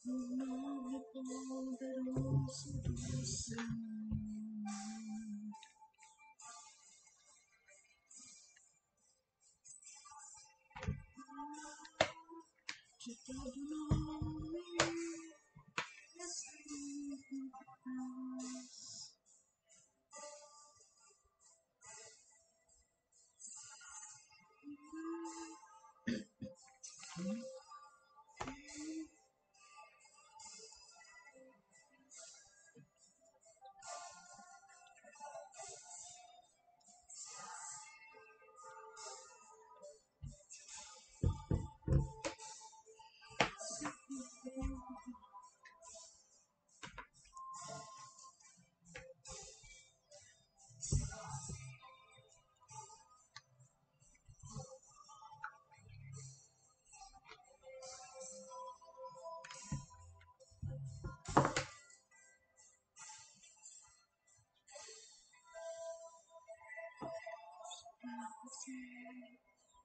O nome poderoso do Senhor. De todo nome, recebe paz.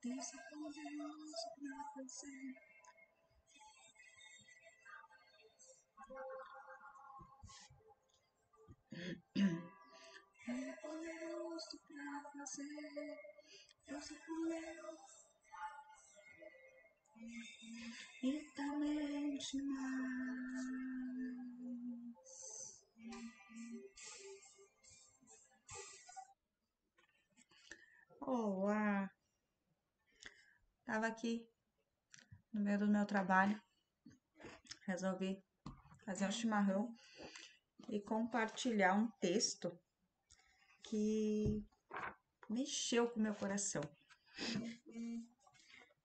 Deus é poderoso pra fazer. Ele é poderoso pra fazer. Deus é poderoso infinitamente mais. Olá! Tava aqui no meio do meu trabalho, resolvi fazer um chimarrão e compartilhar um texto que mexeu com o meu coração.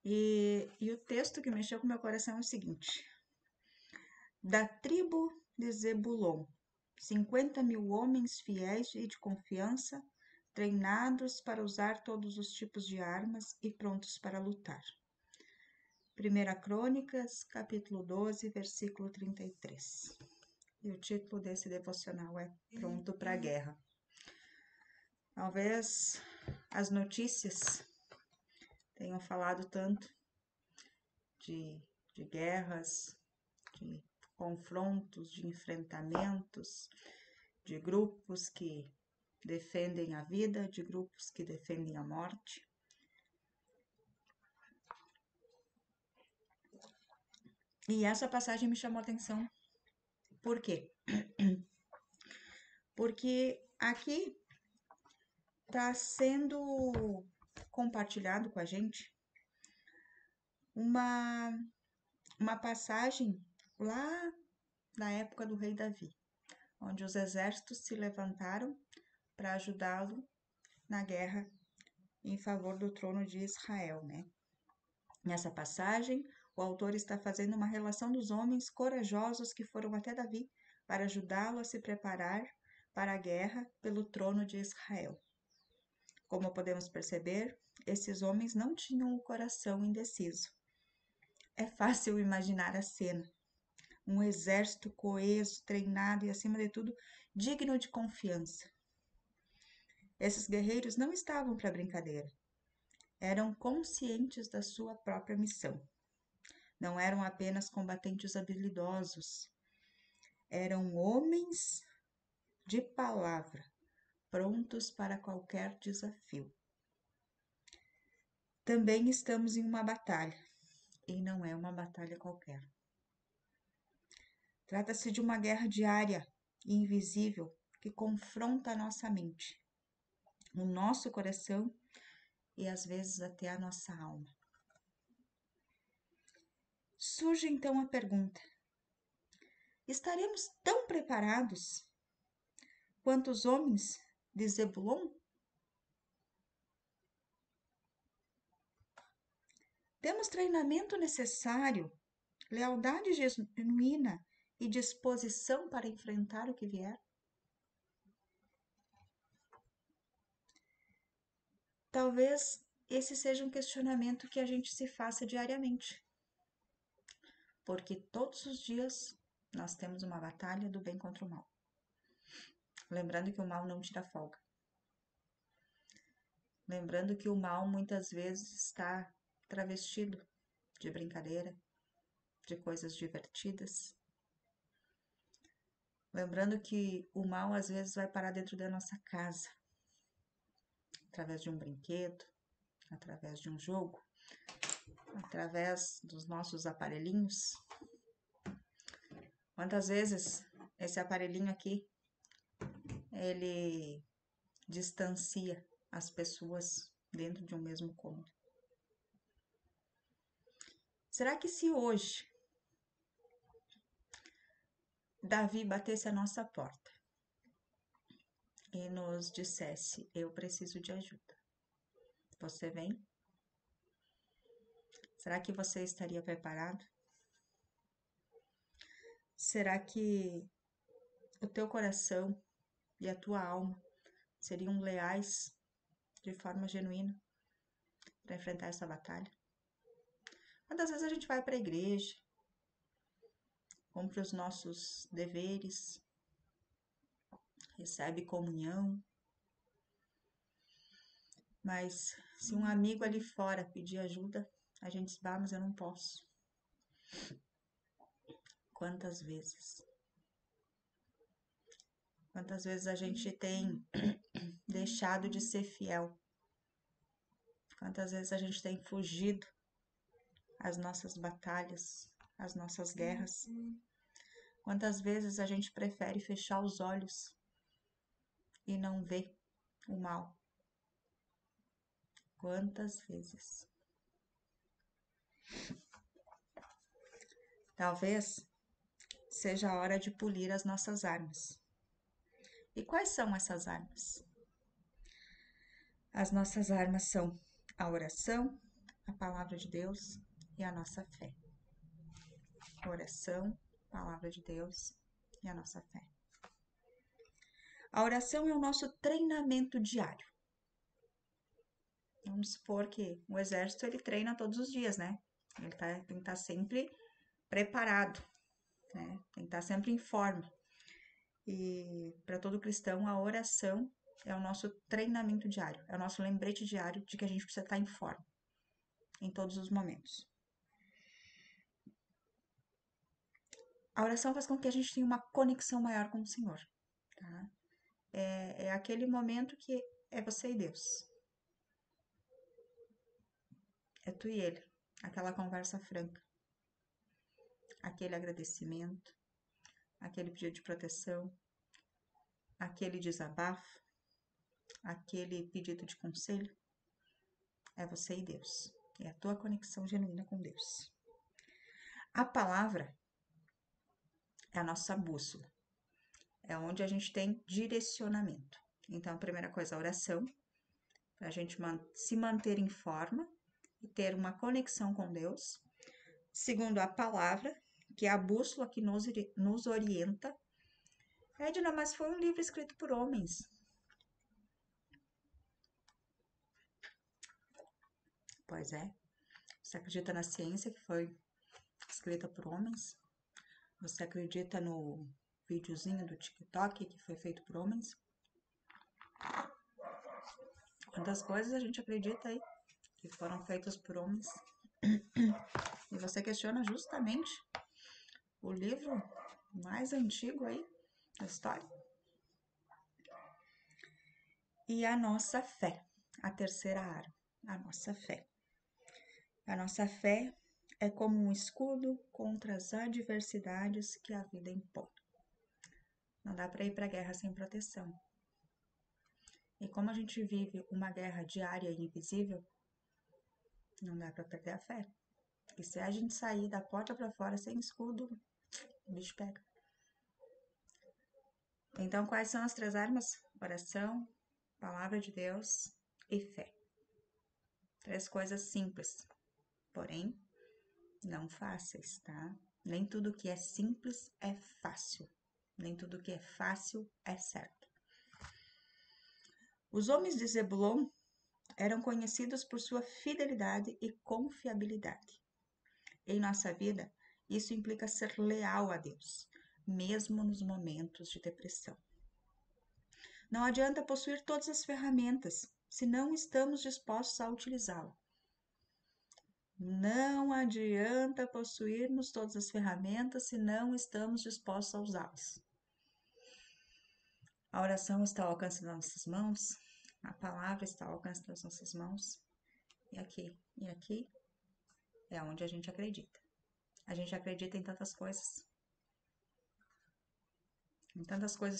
E o texto que mexeu com o meu coração é o seguinte: da tribo de Zebulon, 50.000 homens fiéis e de confiança, treinados para usar todos os tipos de armas e prontos para lutar. 1 Crônicas, capítulo 12, versículo 33. E o título desse devocional é Pronto para a Guerra. Talvez as notícias tenham falado tanto de guerras, de confrontos, de enfrentamentos, de grupos que defendem a vida, de grupos que defendem a morte. E essa passagem me chamou a atenção. Por quê? Porque aqui está sendo compartilhado com a gente uma passagem lá na época do rei Davi, onde os exércitos se levantaram para ajudá-lo na guerra em favor do trono de Israel, né? Nessa passagem, o autor está fazendo uma relação dos homens corajosos que foram até Davi para ajudá-lo a se preparar para a guerra pelo trono de Israel. Como podemos perceber, esses homens não tinham o coração indeciso. É fácil imaginar a cena. Um exército coeso, treinado e, acima de tudo, digno de confiança. Esses guerreiros não estavam para brincadeira. Eram conscientes da sua própria missão. Não eram apenas combatentes habilidosos. Eram homens de palavra, prontos para qualquer desafio. Também estamos em uma batalha, e não é uma batalha qualquer. Trata-se de uma guerra diária e invisível que confronta a nossa mente, o nosso coração e às vezes até a nossa alma. Surge então a pergunta: estaremos tão preparados quanto os homens de Zebulon? Temos treinamento necessário, lealdade genuína e disposição para enfrentar o que vier? Talvez esse seja um questionamento que a gente se faça diariamente, porque todos os dias nós temos uma batalha do bem contra o mal. Lembrando que o mal não tira folga. Lembrando que o mal muitas vezes está travestido de brincadeira, de coisas divertidas. Lembrando que o mal às vezes vai parar dentro da nossa casa, através de um brinquedo, através de um jogo, através dos nossos aparelhinhos. Quantas vezes esse aparelhinho aqui, ele distancia as pessoas dentro de um mesmo cômodo? Será que se hoje Davi batesse a nossa porta e nos dissesse: eu preciso de ajuda, você vem? Será que você estaria preparado? Será que o teu coração e a tua alma seriam leais de forma genuína para enfrentar essa batalha? Quantas vezes a gente vai para a igreja, cumpre os nossos deveres, recebe comunhão, mas se um amigo ali fora pedir ajuda, a gente diz: bah, mas eu não posso. Quantas vezes? Quantas vezes a gente tem deixado de ser fiel? Quantas vezes a gente tem fugido às nossas batalhas, às nossas guerras? Quantas vezes a gente prefere fechar os olhos e não ver o mal? Quantas vezes? Talvez seja a hora de polir as nossas armas. E quais são essas armas? As nossas armas são a oração, a palavra de Deus e a nossa fé. A oração, a palavra de Deus e a nossa fé. A oração é o nosso treinamento diário. Vamos supor que o exército ele treina todos os dias, né? Ele tem que estar sempre preparado, né? Tem que estar sempre em forma. E para todo cristão, a oração é o nosso treinamento diário, é o nosso lembrete diário de que a gente precisa estar em forma em todos os momentos. A oração faz com que a gente tenha uma conexão maior com o Senhor, tá? É aquele momento que é você e Deus. É tu e ele, aquela conversa franca, aquele agradecimento, aquele pedido de proteção, aquele desabafo, aquele pedido de conselho. É você e Deus. É a tua conexão genuína com Deus. A palavra é a nossa bússola. É onde a gente tem direcionamento. Então, a primeira coisa, a oração, para a gente se manter em forma e ter uma conexão com Deus. Segundo, a palavra, que é a bússola que nos orienta. Edna, mas foi um livro escrito por homens. Pois é. Você acredita na ciência que foi escrita por homens? Você acredita no videozinho do TikTok que foi feito por homens? Quantas coisas a gente acredita aí que foram feitas por homens? E você questiona justamente o livro mais antigo aí da história. E a nossa fé, a terceira arma, a nossa fé. A nossa fé é como um escudo contra as adversidades que a vida impõe. Não dá para ir para a guerra sem proteção. E como a gente vive uma guerra diária e invisível, não dá para perder a fé. E se a gente sair da porta para fora sem escudo, o bicho pega. Então, quais são as três armas? Oração, palavra de Deus e fé. Três coisas simples porém não fáceis, tá? Nem tudo que é simples é fácil, nem tudo que é fácil é certo. Os homens de Zebulon eram conhecidos por sua fidelidade e confiabilidade. Em nossa vida, isso implica ser leal a Deus, mesmo nos momentos de depressão. Não adianta possuir todas as ferramentas se não estamos dispostos a utilizá-la. Não adianta possuirmos todas as ferramentas se não estamos dispostos a usá-las. A oração está ao alcance das nossas mãos, a palavra está ao alcance das nossas mãos, e aqui é onde a gente acredita. A gente acredita em tantas coisas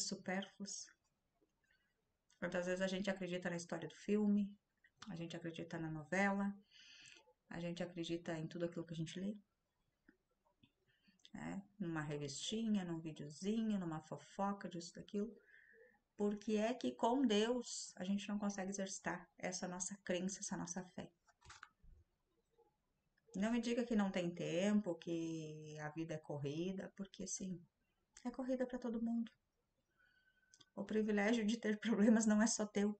supérfluas. Quantas vezes a gente acredita na história do filme, a gente acredita na novela, a gente acredita em tudo aquilo que a gente lê, né? Numa revistinha, num videozinho, numa fofoca disso, daquilo. Porque é que com Deus a gente não consegue exercitar essa nossa crença, essa nossa fé. Não me diga que não tem tempo, que a vida é corrida, porque sim, é corrida para todo mundo. O privilégio de ter problemas não é só teu.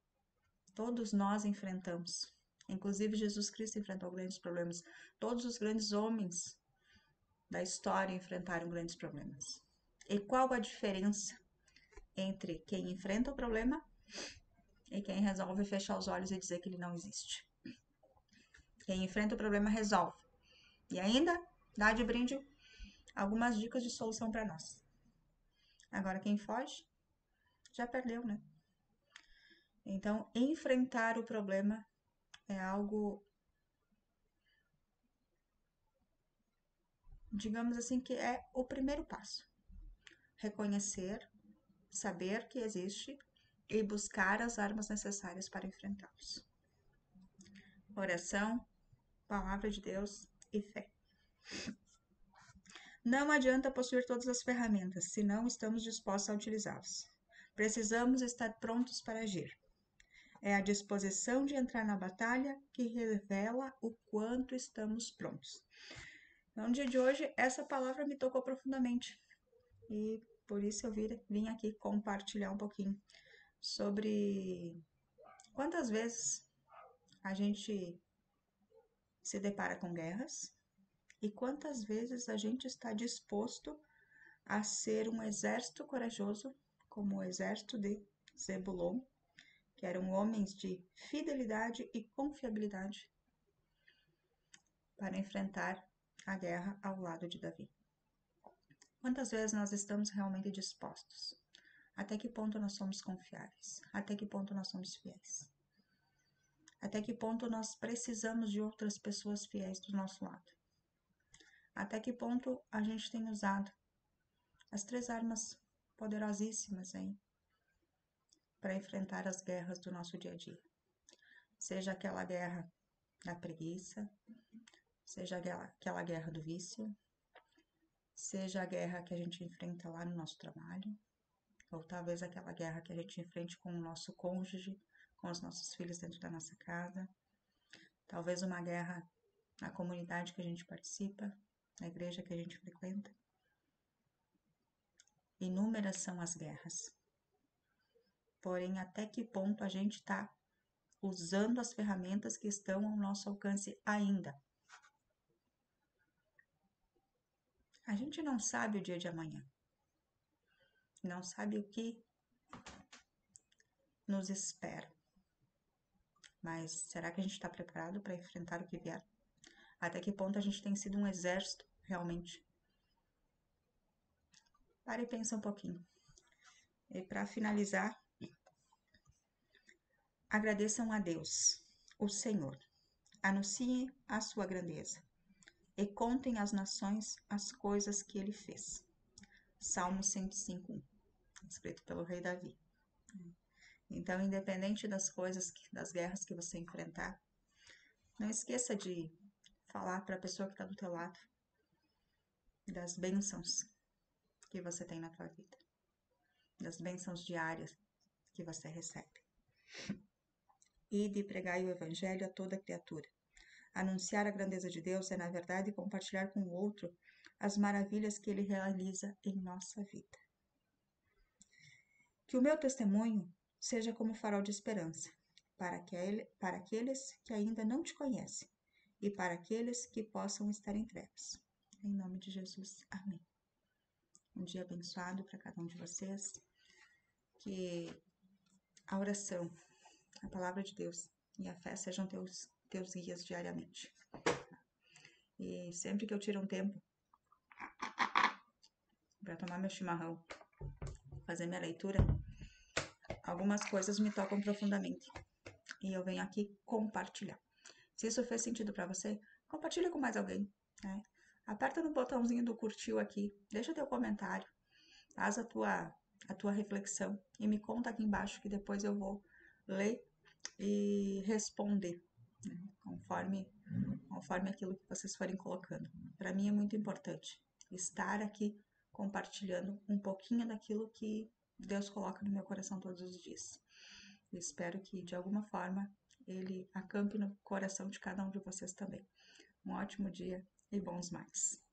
Todos nós enfrentamos. Inclusive Jesus Cristo enfrentou grandes problemas. Todos os grandes homens da história enfrentaram grandes problemas. E qual a diferença entre quem enfrenta o problema e quem resolve fechar os olhos e dizer que ele não existe? Quem enfrenta o problema resolve. E ainda dá de brinde algumas dicas de solução para nós. Agora, quem foge, já perdeu, né? Então, enfrentar o problema é algo, digamos assim, que é o primeiro passo. Reconhecer, saber que existe e buscar as armas necessárias para enfrentá-los. Oração, palavra de Deus e fé. Não adianta possuir todas as ferramentas se não estamos dispostos a utilizá-las. Precisamos estar prontos para agir. É a disposição de entrar na batalha que revela o quanto estamos prontos. No dia de hoje, essa palavra me tocou profundamente e por isso eu vim aqui compartilhar um pouquinho sobre quantas vezes a gente se depara com guerras e quantas vezes a gente está disposto a ser um exército corajoso, como o exército de Zebulon, que eram homens de fidelidade e confiabilidade, para enfrentar a guerra ao lado de Davi. Quantas vezes nós estamos realmente dispostos? Até que ponto nós somos confiáveis? Até que ponto nós somos fiéis? Até que ponto nós precisamos de outras pessoas fiéis do nosso lado? Até que ponto a gente tem usado as 3 armas poderosíssimas aí para enfrentar as guerras do nosso dia a dia? Seja aquela guerra da preguiça, seja aquela guerra do vício, seja a guerra que a gente enfrenta lá no nosso trabalho, ou talvez aquela guerra que a gente enfrente com o nosso cônjuge, com os nossos filhos dentro da nossa casa, talvez uma guerra na comunidade que a gente participa, na igreja que a gente frequenta. Inúmeras são as guerras. Porém, até que ponto a gente está usando as ferramentas que estão ao nosso alcance ainda? A gente não sabe o dia de amanhã. Não sabe o que nos espera. Mas será que a gente está preparado para enfrentar o que vier? Até que ponto a gente tem sido um exército, realmente? Pare e pensa um pouquinho. E para finalizar, agradeçam a Deus, o Senhor. Anunciem a sua grandeza e contem às nações as coisas que ele fez. Salmo 105:1, escrito pelo rei Davi. Então, independente das coisas, das guerras que você enfrentar, não esqueça de falar para a pessoa que está do teu lado das bênçãos que você tem na tua vida, das bênçãos diárias que você recebe. E de pregar o evangelho a toda criatura. Anunciar a grandeza de Deus é, na verdade, compartilhar com o outro as maravilhas que Ele realiza em nossa vida. Que o meu testemunho seja como farol de esperança para aqueles que ainda não te conhecem e para aqueles que possam estar em trevas. Em nome de Jesus, amém. Um dia abençoado para cada um de vocês. Que a oração, a palavra de Deus e a fé sejam teus guias diariamente. E sempre que eu tiro um tempo para tomar meu chimarrão, fazer minha leitura, algumas coisas me tocam profundamente. E eu venho aqui compartilhar. Se isso fez sentido para você, compartilha com mais alguém, né? Aperta no botãozinho do curtiu aqui, deixa teu comentário, faz a tua reflexão e me conta aqui embaixo que depois eu vou ler e responder, né? Conforme aquilo que vocês forem colocando. Para mim é muito importante estar aqui compartilhando um pouquinho daquilo que Deus coloca no meu coração todos os dias. Eu espero que de alguma forma Ele acampe no coração de cada um de vocês também. Um ótimo dia e bons mais.